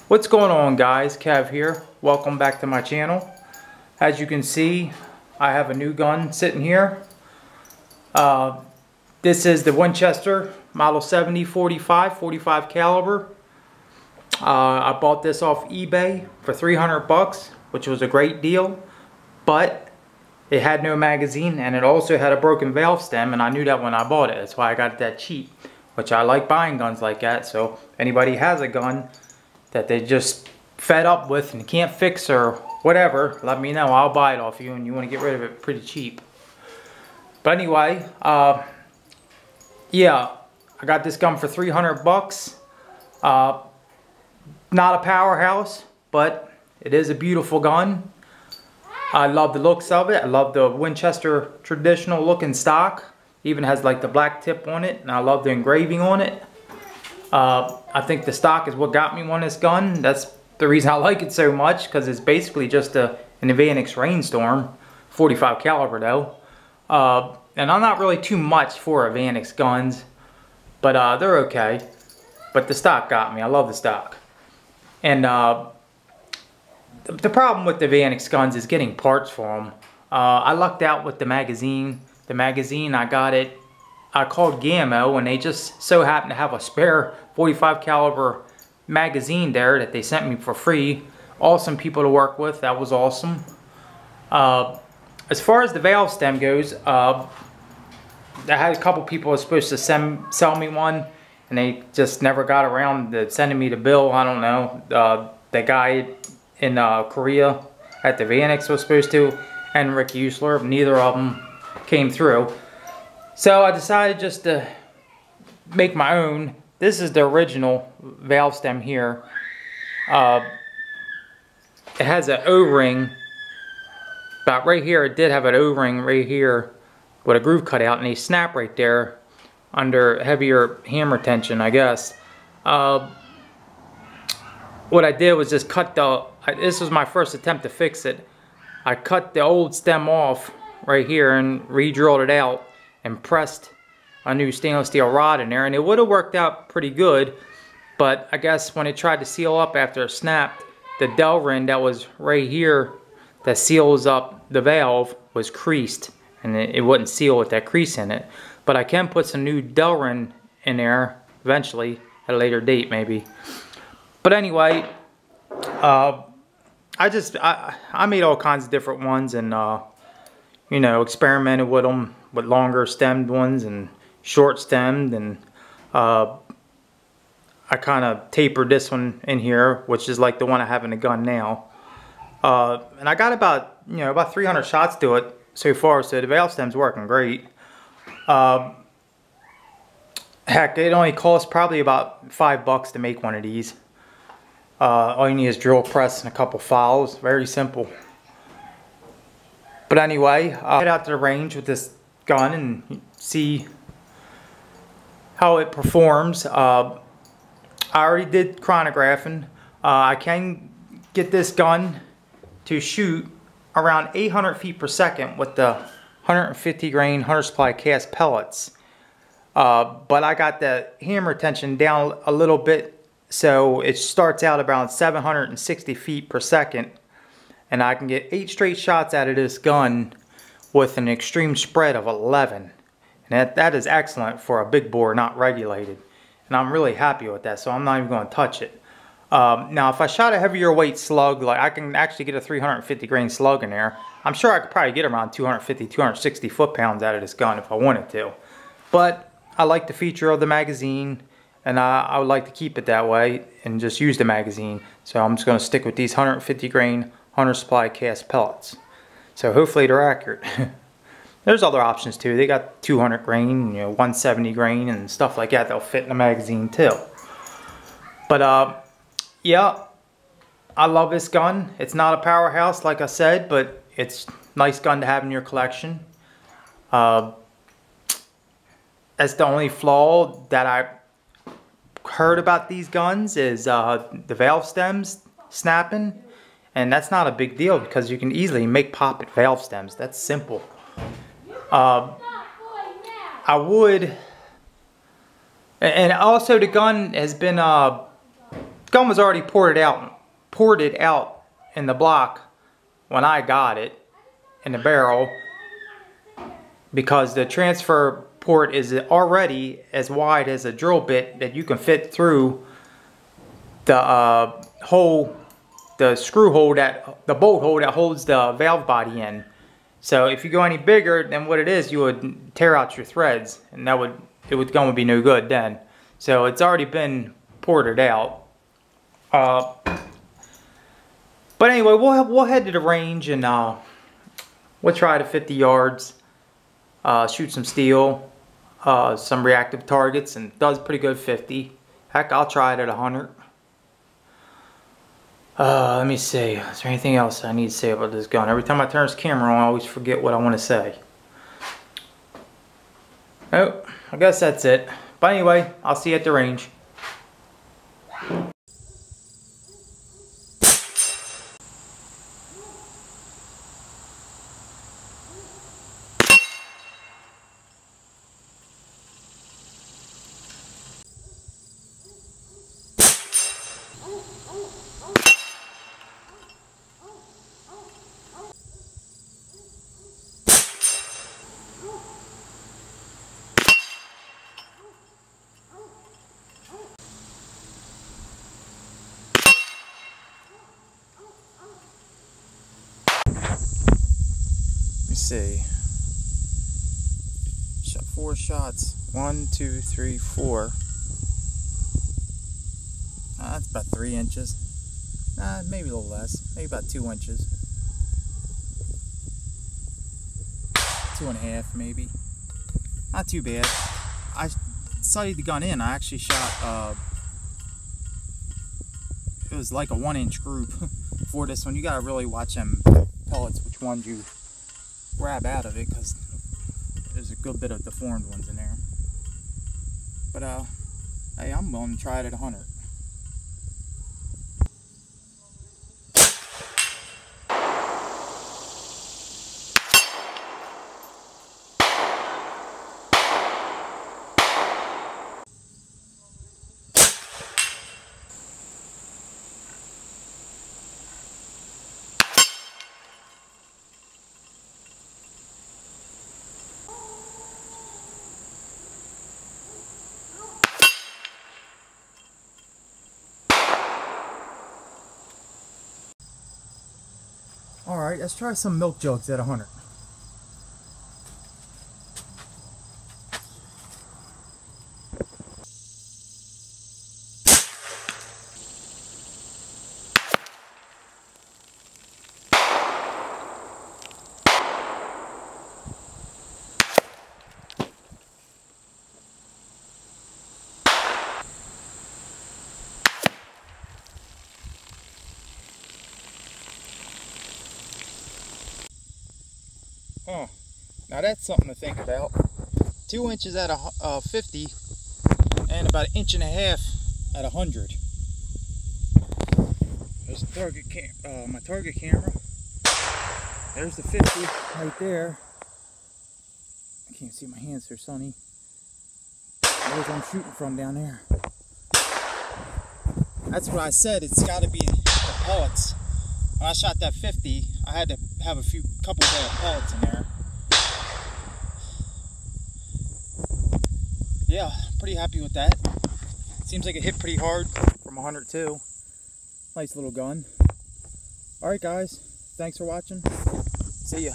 What's going on, guys? Kev here. Welcome back to my channel. As you can see, I have a new gun sitting here. This is the Winchester Model 70 45 caliber. I bought this off eBay for 300 bucks, which was a great deal, but it had no magazine and it also had a broken valve stem, and I knew that when I bought it. That's why I got it that cheap, which I like buying guns like that. So if anybody has a gun that they just fed up with and can't fix or whatever, let me know. I'll buy it off you, and you want to get rid of it pretty cheap. But anyway, yeah, I got this gun for 300 bucks. Not a powerhouse, but it is a beautiful gun. I love the looks of it. I love the Winchester traditional looking stock. Even has like the black tip on it, and I love the engraving on it. I think the stock is what got me on this gun. That's the reason I like it so much, because it's basically just an Advanix Rainstorm, 45 caliber though. And I'm not really too much for Advanix guns, but they're okay. But the stock got me. I love the stock. And the problem with the Advanix guns is getting parts for them. I lucked out with the magazine. The magazine, I called Gammo, and they just so happened to have a spare 45 caliber magazine there that they sent me for free. Awesome people to work with. That was awesome. As far as the valve stem goes, I had a couple people who were supposed to sell me one, and they just never got around to sending me the bill. I don't know. The guy in Korea at the Advanix was supposed to, and Rick Usler. Neither of them came through. So I decided just to make my own. This is the original valve stem here. It has an O-ring. About right here, it did have an O-ring right here with a groove cut out, and they snap right there under heavier hammer tension, I guess. What I did was just cut this was my first attempt to fix it. I cut the old stem off right here and re-drilled it out and pressed a new stainless steel rod in there, and it would have worked out pretty good, but I guess when it tried to seal up after it snapped, the Delrin that was right here that seals up the valve was creased, and it wouldn't seal with that crease in it. But I can put some new Delrin in there eventually at a later date maybe. But anyway, I made all kinds of different ones, and you know, experimented with them, with longer stemmed ones and short stemmed, and I kind of tapered this one in here, which is like the one I have in the gun now. And I got about 300 shots to it so far, so the valve stem's working great. Heck, it only costs probably about $5 to make one of these. All you need is drill press and a couple files. Very simple. But anyway, I'll head out to the range with this gun and see how it performs. I already did chronographing. I can get this gun to shoot around 800 feet per second with the 150 grain 100 supply cast pellets. But I got the hammer tension down a little bit, so it starts out around 760 feet per second. And I can get 8 straight shots out of this gun with an extreme spread of 11. And that is excellent for a big bore not regulated. And I'm really happy with that, so I'm not even going to touch it. Now, if I shot a heavier weight slug, like I can actually get a 350 grain slug in there, I'm sure I could probably get around 250, 260 foot-pounds out of this gun if I wanted to. But I like the feature of the magazine, and I would like to keep it that way and just use the magazine. So I'm just going to stick with these 150 grain 100 supply cast pellets. So hopefully they're accurate. There's other options too. They got 200 grain, 170 grain and stuff like that. They'll fit in the magazine too. But yeah, I love this gun. It's not a powerhouse like I said, but it's a nice gun to have in your collection. That's the only flaw that I heard about these guns is the valve stems snapping. And that's not a big deal because you can easily make poppet valve stems. That's simple. I would, and also the gun has been gun was already ported out in the block when I got it in the barrel, because the transfer port is already as wide as a drill bit that you can fit through the hole, the screw hole, the bolt hole that holds the valve body in. So if you go any bigger than what it is, you would tear out your threads, and gun would be no good then. So it's already been ported out. But anyway, we'll head to the range and we'll try to 50 yards, shoot some steel, some reactive targets, and it does pretty good 50. Heck, I'll try it at 100. Let me see. Is there anything else I need to say about this gun? Every time I turn this camera on, I always forget what I want to say. Oh, I guess that's it. But anyway, I'll see you at the range. See, shot 4 shots. 1, 2, 3, 4. That's about 3 inches. Maybe a little less. Maybe about 2 inches. 2.5 maybe. Not too bad. I sighted the gun in. I actually shot. It was like a 1-inch group for this one. You gotta really watch them pellets, which ones you grab out of it, because there's a good bit of deformed ones in there. But hey, I'm willing to try it at 100. Alright, let's try some milk jugs at 100. Huh. Now that's something to think about. 2 inches at a 50 and about 1.5 inches at 100. There's the target my target camera. There's the 50 right there. I can't see my hands, they're sunny. There's where I'm shooting from down there. That's what I said, it's got to be the pellets. When I shot that 50, I had to have a couple of pellets in there. Yeah, pretty happy with that. Seems like it hit pretty hard from 102. Nice little gun. Alright guys, thanks for watching. See ya.